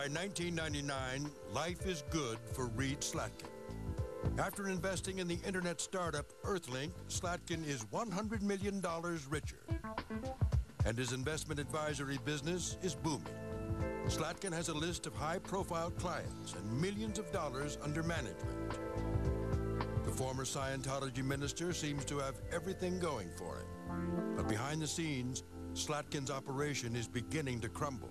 By 1999, life is good for Reed Slatkin. After investing in the internet startup Earthlink, Slatkin is $100 million richer. And his investment advisory business is booming. Slatkin has a list of high-profile clients and millions of dollars under management. The former Scientology minister seems to have everything going for him. But behind the scenes, Slatkin's operation is beginning to crumble.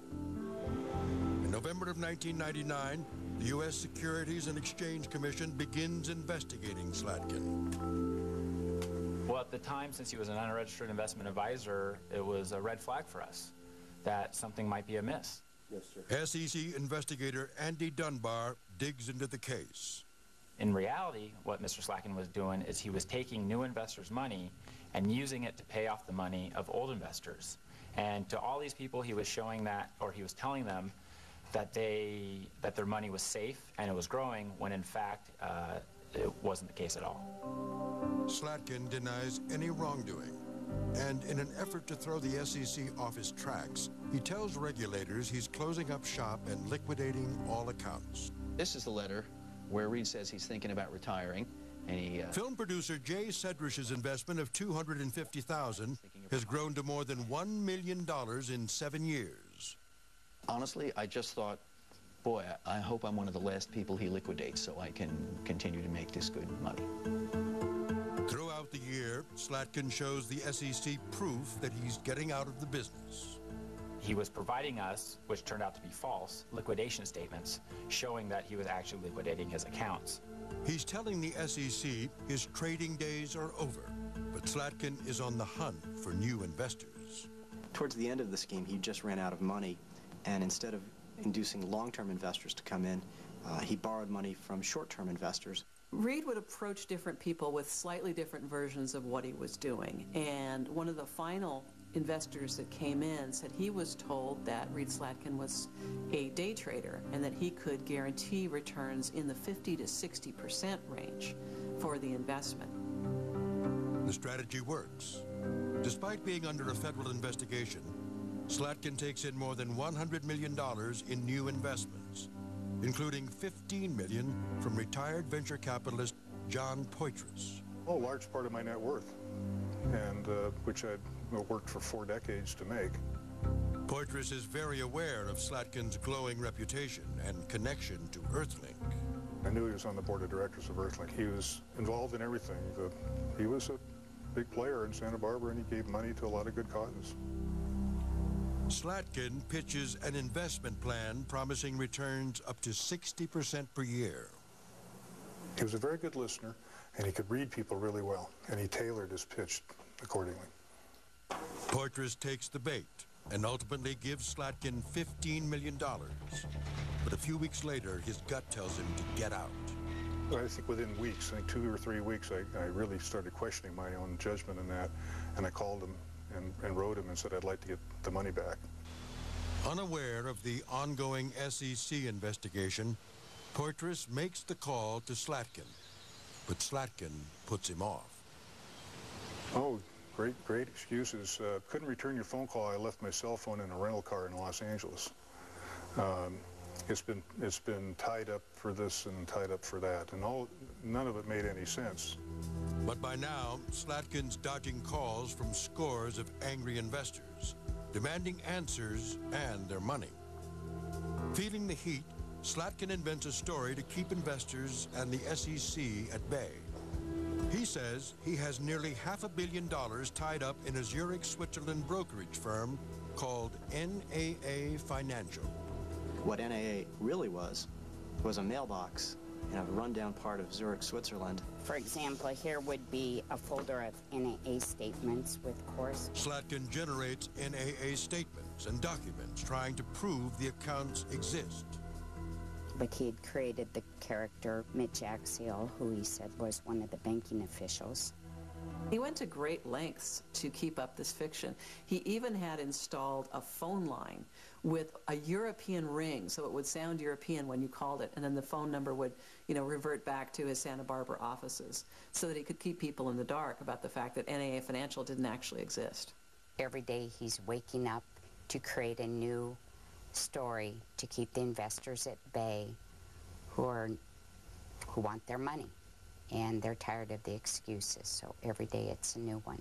In November of 1999, the U.S. Securities and Exchange Commission begins investigating Slatkin. Well, at the time, since he was an unregistered investment advisor, it was a red flag for us that something might be amiss. Yes, sir. SEC investigator Andy Dunbar digs into the case. In reality, what Mr. Slatkin was doing is he was taking new investors' money and using it to pay off the money of old investors. And to all these people, he was showing that, or he was telling them that their money was safe and it was growing, when in fact it wasn't the case at all. Slatkin denies any wrongdoing, and in an effort to throw the SEC off his tracks, he tells regulators he's closing up shop and liquidating all accounts. This is the letter where Reed says he's thinking about retiring, and he... Film producer Jay Sedrish's investment of $250,000 has grown to more than $1 million in 7 years. Honestly, I just thought, boy, I hope I'm one of the last people he liquidates so I can continue to make this good money. Throughout the year, Slatkin shows the SEC proof that he's getting out of the business. He was providing us, which turned out to be false, liquidation statements showing that he was actually liquidating his accounts. He's telling the SEC his trading days are over, but Slatkin is on the hunt for new investors. Towards the end of the scheme, he just ran out of money, and instead of inducing long-term investors to come in, he borrowed money from short-term investors. Reed would approach different people with slightly different versions of what he was doing, and one of the final investors that came in said he was told that Reed Slatkin was a day trader and that he could guarantee returns in the 50 to 60% range for the investment. The strategy works. Despite being under a federal investigation, Slatkin takes in more than $100 million in new investments, including $15 million from retired venture capitalist John Poitras. A large part of my net worth, and which I'd worked for 4 decades to make. Poitras is very aware of Slatkin's glowing reputation and connection to Earthlink. I knew he was on the board of directors of Earthlink. He was involved in everything. He was a big player in Santa Barbara, and he gave money to a lot of good causes. Slatkin pitches an investment plan promising returns up to 60% per year. He was a very good listener, and he could read people really well, and he tailored his pitch accordingly. Poitras takes the bait and ultimately gives Slatkin $15 million. But a few weeks later, his gut tells him to get out. I think within weeks, I think 2 or 3 weeks, I really started questioning my own judgment in that, and I called him and wrote him and said I'd like to get the money back. Unaware of the ongoing SEC investigation, Poitras makes the call to Slatkin, but Slatkin puts him off. Oh, great excuses. Couldn't return your phone call. I left my cell phone in a rental car in Los Angeles. It's been tied up for this and tied up for that, and none of it made any sense. But by now, Slatkin's dodging calls from scores of angry investors, demanding answers and their money. Feeling the heat, Slatkin invents a story to keep investors and the SEC at bay. He says he has nearly $500 million tied up in a Zurich, Switzerland brokerage firm called NAA Financial. What NAA really was a mailbox in a rundown part of Zurich, Switzerland. For example, here would be a folder of NAA statements with course. Slatkin generates NAA statements and documents trying to prove the accounts exist. But he had created the character Mitch Axial, who he said was one of the banking officials. He went to great lengths to keep up this fiction. He even had installed a phone line with a European ring, so it would sound European when you called it, and then the phone number would, revert back to his Santa Barbara offices, so that he could keep people in the dark about the fact that NAA Financial didn't actually exist. Every day he's waking up to create a new story to keep the investors at bay who want their money. And they're tired of the excuses, so every day it's a new one.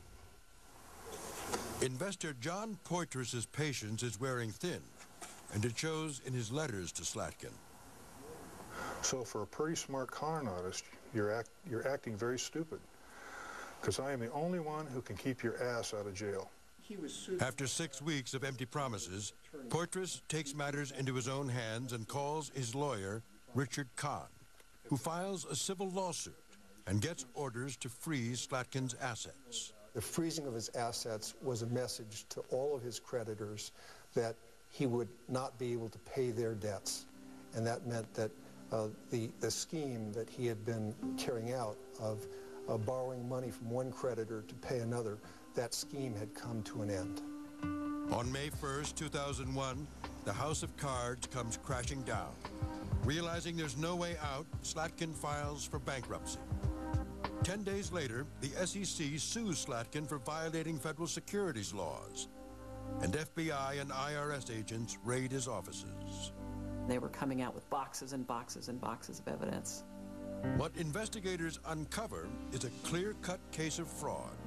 Investor John Poitras's patience is wearing thin, and it shows in his letters to Slatkin. So for a pretty smart con artist, you're acting very stupid, because I am the only one who can keep your ass out of jail. After 6 weeks of empty promises, Poitras takes matters into his own hands and calls his lawyer, Richard Kahn, who files a civil lawsuit and gets orders to freeze Slatkin's assets. The freezing of his assets was a message to all of his creditors that he would not be able to pay their debts. And that meant that the scheme that he had been carrying out of borrowing money from one creditor to pay another, that scheme had come to an end. On May 1st, 2001, the house of cards comes crashing down. Realizing there's no way out, Slatkin files for bankruptcy. 10 days later, the SEC sues Slatkin for violating federal securities laws, and FBI and IRS agents raid his offices. They were coming out with boxes and boxes and boxes of evidence. What investigators uncover is a clear-cut case of fraud.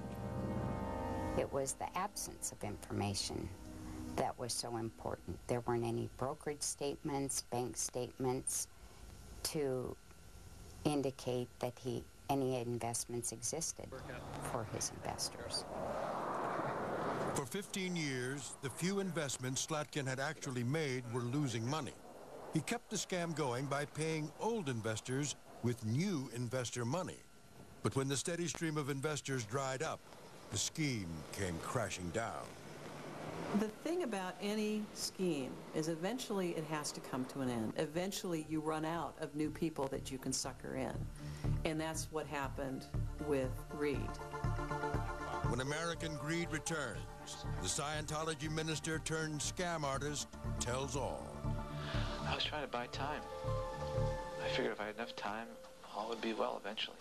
It was the absence of information that was so important. There weren't any brokerage statements, bank statements to indicate that any investments existed for his investors. For 15 years, the few investments Slatkin had actually made were losing money. He kept the scam going by paying old investors with new investor money. But when the steady stream of investors dried up, the scheme came crashing down. The thing about any scheme is eventually it has to come to an end. Eventually you run out of new people that you can sucker in. And that's what happened with Reed. When American greed returns, the Scientology minister turned scam artist tells all. I was trying to buy time. I figured if I had enough time, all would be well eventually.